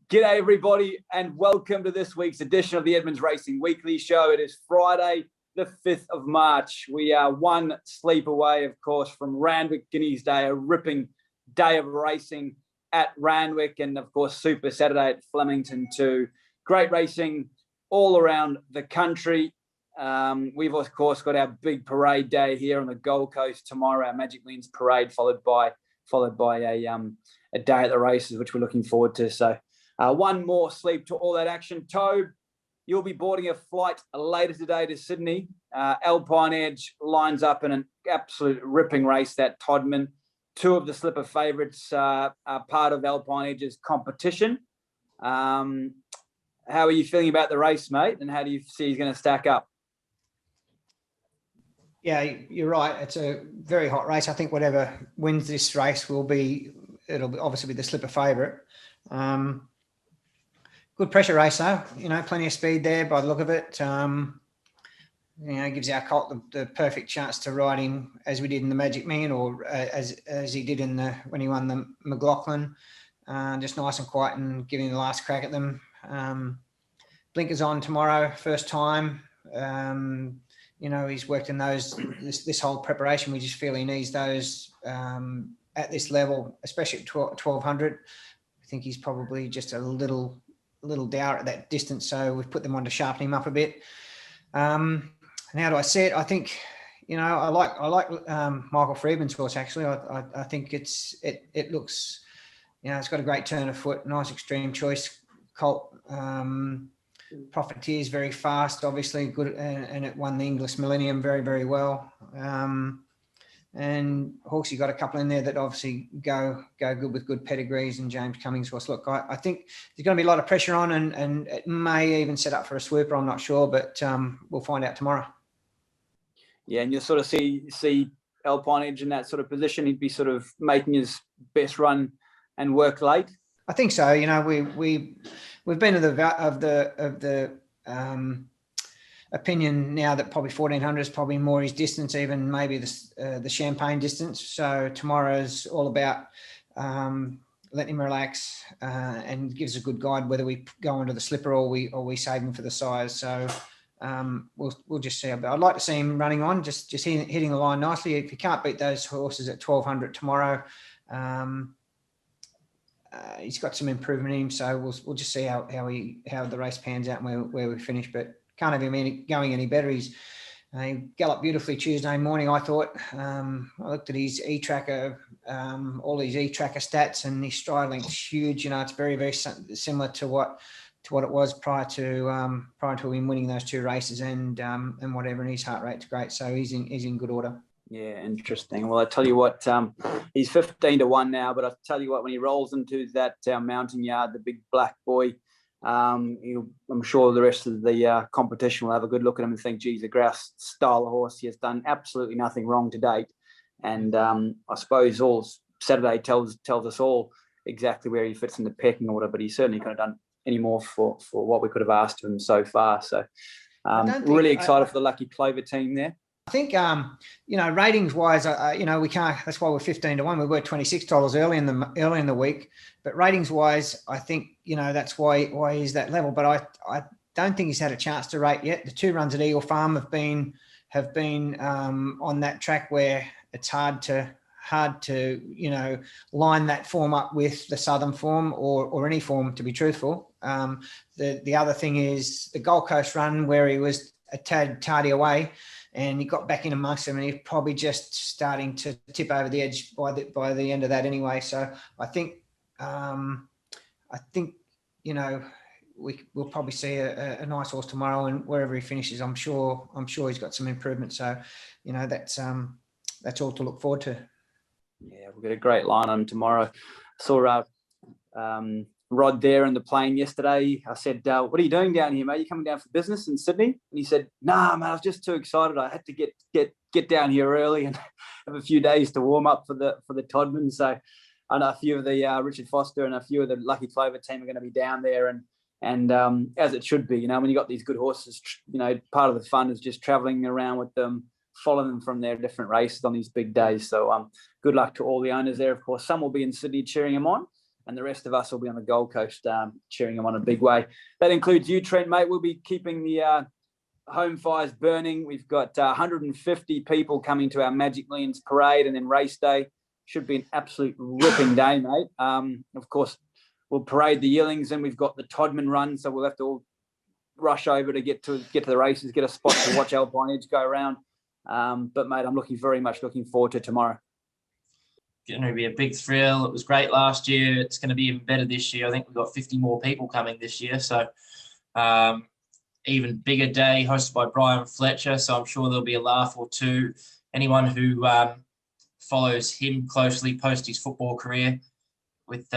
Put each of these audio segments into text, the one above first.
G'day everybody and welcome to this week's edition of the Edmonds Racing Weekly Show. It is Friday, the 5th of March. We are one sleep away, of course, from Randwick Guineas Day, a ripping day of racing at Randwick, and of course Super Saturday at Flemington too. Great racing all around the country. We've of course got our big parade day here on the Gold Coast tomorrow, our Magic Millions parade, followed by a day at the races, which we're looking forward to. So one more sleep to all that action. Tobe, you'll be boarding a flight later today to Sydney. Alpine Edge lines up in an absolute ripping race, that Todman. Two of the slipper favourites are part of Alpine Edge's competition. How are you feeling about the race, mate? And how do you see he's going to stack up? Yeah, you're right. It's a very hot race. I think whatever wins this race it'll obviously be the slipper favourite. Good pressure race though, plenty of speed there by the look of it. Gives our colt the perfect chance to ride him as we did in the Magic Million, or as he did when he won the McLaughlin. Just nice and quiet and giving the last crack at them. Blinkers on tomorrow, first time. He's worked in those this whole preparation. We just feel he needs those at this level, especially at 1200. I think he's probably just a little dour at that distance, so we've put them on to sharpen him up a bit. And how do I see it? I think, I like Michael Freedman's horse actually. I think it looks, it's got a great turn of foot, nice extreme choice colt. Profiteer is very fast, obviously good, and it won the English Millennium very, very well. And Hawksy got a couple in there that obviously go good with good pedigrees, and James Cummings was. Look, I think there's going to be a lot of pressure on, and it may even set up for a swooper. I'm not sure, but we'll find out tomorrow. Yeah, and you'll sort of see Alpine Edge in that sort of position. He'd be sort of making his best run and work late. I think so. We've been of the opinion now that probably 1400 is probably more his distance, even maybe the Champagne distance. So tomorrow's all about letting him relax and gives a good guide whether we go into the slipper or we save him for the size. So we'll just see. I'd like to see him running on, just hitting the line nicely. If you can't beat those horses at 1200 tomorrow, he's got some improvement in him. So we'll just see how the race pans out and where we finish. But can't have him going any better. He galloped beautifully Tuesday morning, I thought. I looked at his E-Tracker, all his E-Tracker stats, and his stride length's huge. It's very, very similar to what it was prior to him winning those two races, and whatever. And his heart rate's great, so he's in good order. Yeah, interesting. Well, I tell you what, he's 15-1 now, but I tell you what, when he rolls into that mountain yard, the big black boy. I'm sure the rest of the competition will have a good look at him and think, geez, the grouse style of horse, he has done absolutely nothing wrong to date. And I suppose all Saturday tells us all exactly where he fits in the pecking order, but he certainly couldn't have done any more for what we could have asked of him so far. So really excited for the Lucky Clover team there. I think, ratings wise, we can't, that's why we're 15-1. We were $26 early in the week, but ratings wise, I think, that's why he's that level. But I don't think he's had a chance to rate yet. The two runs at Eagle Farm have been on that track where it's hard to line that form up with the Southern form or any form, to be truthful. The other thing is the Gold Coast run where he was a tad tardy away, and he got back in amongst them, and he's probably just starting to tip over the edge by the end of that anyway. So I think we'll probably see a nice horse tomorrow, and wherever he finishes, I'm sure he's got some improvement. So that's all to look forward to. Yeah, we'll get a great line on him tomorrow. Saw Rod there in the plane yesterday. I said, what are you doing down here, mate? You coming down for business in Sydney? And he said, nah, mate, I was just too excited. I had to get down here early and have a few days to warm up for the Todman. So I know a few of the Richard Foster and a few of the Lucky Clover team are going to be down there, and as it should be. When you got these good horses, part of the fun is just traveling around with them, following them from their different races on these big days. So good luck to all the owners there. Of course, some will be in Sydney cheering them on. and the rest of us will be on the Gold Coast cheering them on a big way. That includes you, Trent, mate. We'll be keeping the home fires burning. We've got 150 people coming to our Magic Millions parade, and then race day. Should be an absolute ripping day, mate. Of course, we'll parade the yearlings, and we've got the Todman run, so we'll have to all rush over to get to the races, get a spot to watch Alpine Edge go around. But mate, I'm very much looking forward to tomorrow. Going to be a big thrill. It was great last year. It's going to be even better this year. I think we've got 50 more people coming this year, so even bigger day, hosted by Brian Fletcher. So I'm sure there'll be a laugh or two. Anyone who follows him closely post his football career with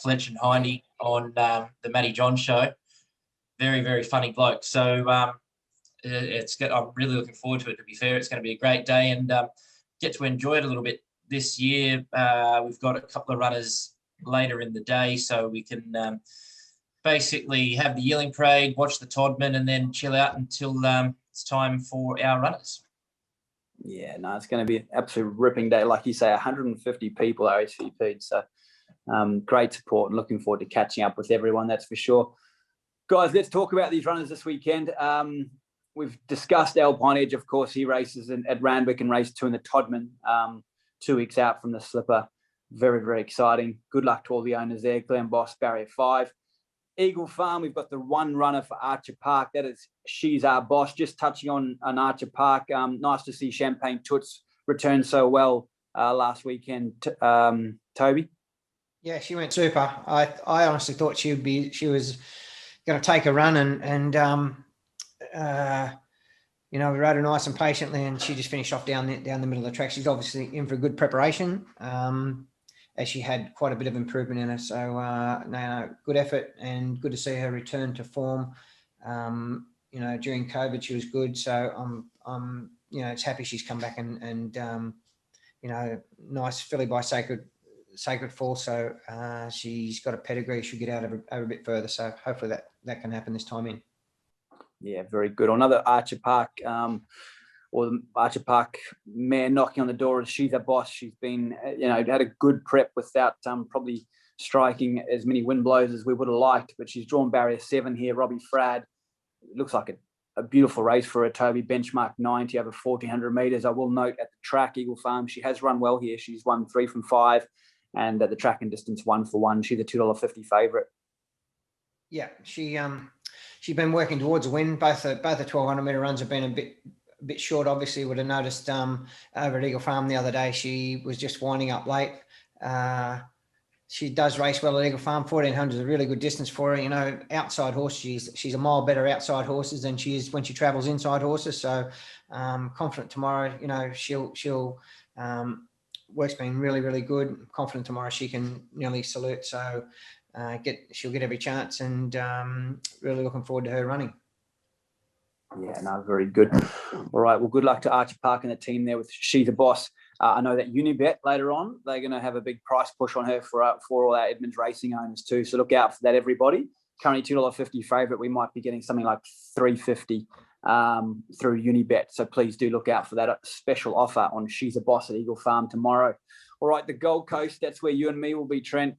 Fletcher and Hindy on the Matty John show. Very, very funny bloke. So I'm really looking forward to it, to be fair. It's going to be a great day and get to enjoy it a little bit this year. We've got a couple of runners later in the day, so we can basically have the yearling parade, watch the Todman, and then chill out until it's time for our runners. Yeah, no, it's going to be an absolute ripping day. Like you say, 150 people are OCP'd, so great support and looking forward to catching up with everyone, that's for sure. Guys, let's talk about these runners this weekend. We've discussed Alpine Edge, of course. He races at Randwick and race 2 in the Todman, 2 weeks out from the Slipper. Very, very exciting. Good luck to all the owners there. Glen Boss, Barrier 5. Eagle Farm, we've got the one runner for Archer Park. That is She's Our Boss. Just touching on Archer Park. Nice to see Champagne Toots return so well last weekend. Toby? Yeah, she went super. I honestly thought she was going to take a run and we rode her nice and patiently, and she just finished off down the middle of the track. She's obviously in for a good preparation, as she had quite a bit of improvement in her. So good effort and good to see her return to form. During COVID she was good, so I'm it's happy she's come back and nice filly by Sacred Fall. So she's got a pedigree. She'll get out of a bit further. So hopefully that can happen this time in. Yeah, very good. Another Archer Park, or the Archer Park mare knocking on the door. She's a Boss. She's been, had a good prep without probably striking as many wind blows as we would have liked. But she's drawn Barrier 7 here. Robbie Frad. It looks like a beautiful race for her. Toby, benchmark 90 over 1,400 metres. I will note at the track, Eagle Farm, she has run well here. She's won 3 from 5. And at the track and distance, 1 for 1. She's a $2.50 favourite. Yeah, she's been working towards a win. Both the 1,200 metre runs have been a bit short. Obviously, you would have noticed over at Eagle Farm the other day, she was just winding up late. She does race well at Eagle Farm. 1,400 is a really good distance for her. Outside horse, she's a mile better outside horses than she is when she travels inside horses. So confident tomorrow. She'll work's been really, really good. Confident tomorrow she can nearly salute. So she'll get every chance, and really looking forward to her running. Yeah, no, very good. All right, well, good luck to Archer Park and the team there with She's a Boss. I know that Unibet later on, they're going to have a big price push on her for all our Edmonds racing owners too. So look out for that, everybody. Currently $2.50 favourite. We might be getting something like $3.50 through Unibet. So please do look out for that special offer on She's a Boss at Eagle Farm tomorrow. All right, the Gold Coast, that's where you and me will be, Trent.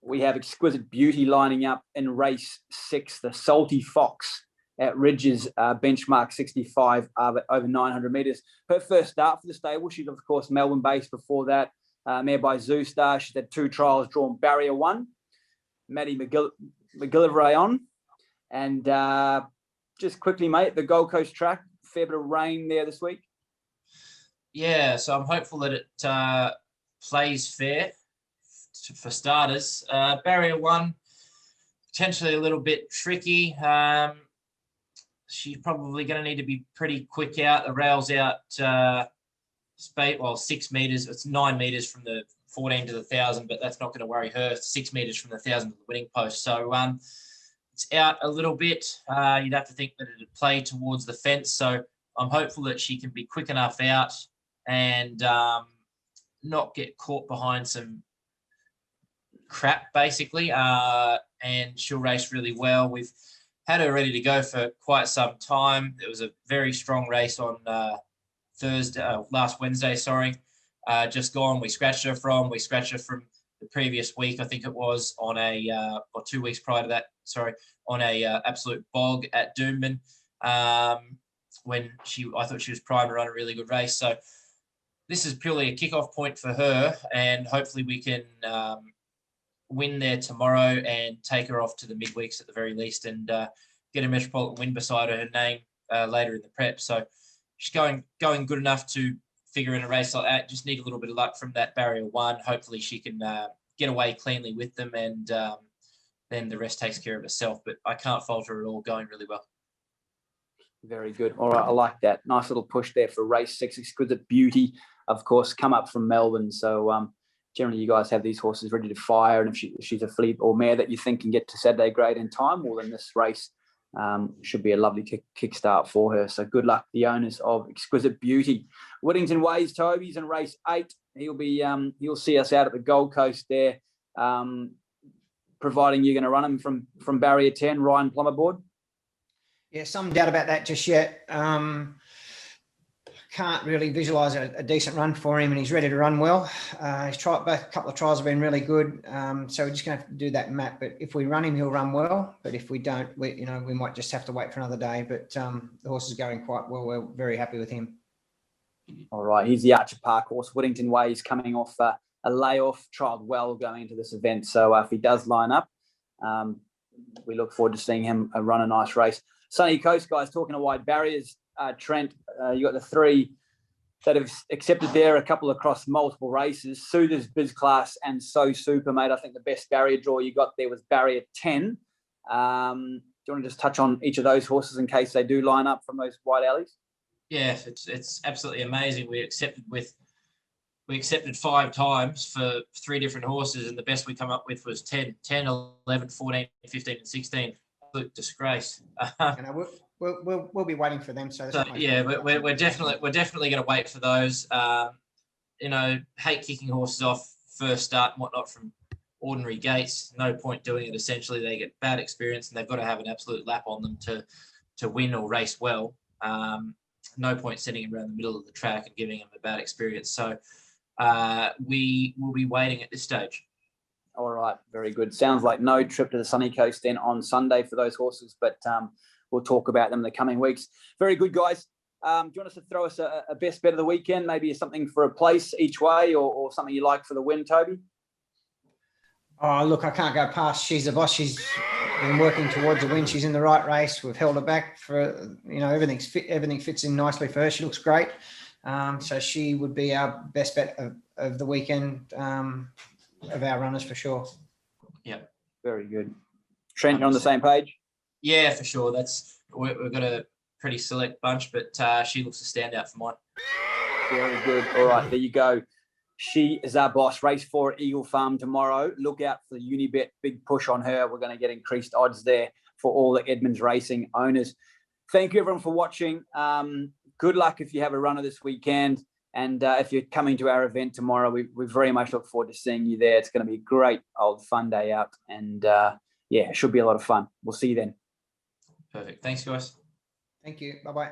We have Exquisite Beauty lining up in race 6, the Salty Fox at Ridges, benchmark 65 over 900 metres. Her first start for the stable. She's, of course, Melbourne-based before that. Mare by Zoostar. She's had 2 trials, drawn Barrier 1. Maddie McGillivray on. And just quickly, mate, the Gold Coast track, fair bit of rain there this week. Yeah, so I'm hopeful that it plays fair for starters. Barrier 1, potentially a little bit tricky. She's probably going to need to be pretty quick out. The rail's out 6 metres. It's 9 metres from the 14 to the 1,000, but that's not going to worry her. 6 metres from the 1,000 to the winning post. So it's out a little bit. You'd have to think that it'd play towards the fence. So I'm hopeful that she can be quick enough out and not get caught behind some crap, basically. And she'll race really well. We've had her ready to go for quite some time. It was a very strong race on last Wednesday, just gone. We scratched her from the previous week, I think it was, on or 2 weeks prior to that, sorry, on a absolute bog at Doomben, when I thought she was primed to run a really good race. So this is purely a kickoff point for her, and hopefully we can win there tomorrow and take her off to the midweeks at the very least, and get a Metropolitan win beside her name later in the prep. So she's going good enough to figure in a race like that. Just need a little bit of luck from that barrier 1. Hopefully she can get away cleanly with them, and then the rest takes care of itself. But I can't fault her at all, going really well. Very good. All right, I like that. Nice little push there for race 6, Exquisite Beauty. Of course, come up from Melbourne. So generally you guys have these horses ready to fire, and if she's a fleet or mare that you think can get to Saturday grade in time, well, then this race should be a lovely kickstart for her. So good luck, the owners of Exquisite Beauty. Whittington Ways, Toby's in race 8. He'll see us out at the Gold Coast there, providing you're going to run him from barrier 10. Ryan Plum aboard. Yeah, some doubt about that just yet. Can't really visualise a decent run for him, and he's ready to run well. He's tried both. A couple of trials have been really good, so we're just going to have to do that map. But if we run him, he'll run well. But if we don't, we might just have to wait for another day. But the horse is going quite well. We're very happy with him. All right, he's the Archer Park horse. Whittington Ways coming off a layoff, trialled well going into this event. So if he does line up, we look forward to seeing him run a nice race. Sunny Coast guys, talking to wide barriers. Trent, you got the 3 that have accepted there, a couple across multiple races. Soother's Biz Class and So Super, mate. I think the best barrier draw you got there was barrier 10. Do you want to just touch on each of those horses in case they do line up from those wide alleys? Yeah, it's absolutely amazing. We accepted 5 times for 3 different horses, and the best we come up with was 10, 11, 14, 15, and 16. Absolute disgrace. We'll be waiting for them. So yeah, we're definitely going to wait for those. Hate kicking horses off first start and whatnot from ordinary gates. No point doing it. Essentially, they get bad experience, and they've got to have an absolute lap on them to win or race well. No point sending them around the middle of the track and giving them a bad experience. So we will be waiting at this stage. All right, very good. Sounds like no trip to the sunny coast then on Sunday for those horses, but we'll talk about them in the coming weeks. Very good, guys. Do you want us to throw us a best bet of the weekend? Maybe something for a place each way, or something you like for the win, Toby? Oh, look, I can't go past She's the Boss. She's been working towards a win. She's in the right race. We've held her back for, everything fits in nicely for her. She looks great. So she would be our best bet of the weekend, of our runners for sure. Yeah. Very good. Trent, you're on the same page? Yeah, for sure. We've got a pretty select bunch, but she looks a standout for mine. Very good. All right, there you go. She is our boss. Race 4 at Eagle Farm tomorrow. Look out for the Unibet. Big push on her. We're going to get increased odds there for all the Edmonds racing owners. Thank you, everyone, for watching. Good luck if you have a runner this weekend. And if you're coming to our event tomorrow, we very much look forward to seeing you there. It's going to be a great old fun day out. And, it should be a lot of fun. We'll see you then. Perfect. Thanks, guys. Thank you. Bye-bye.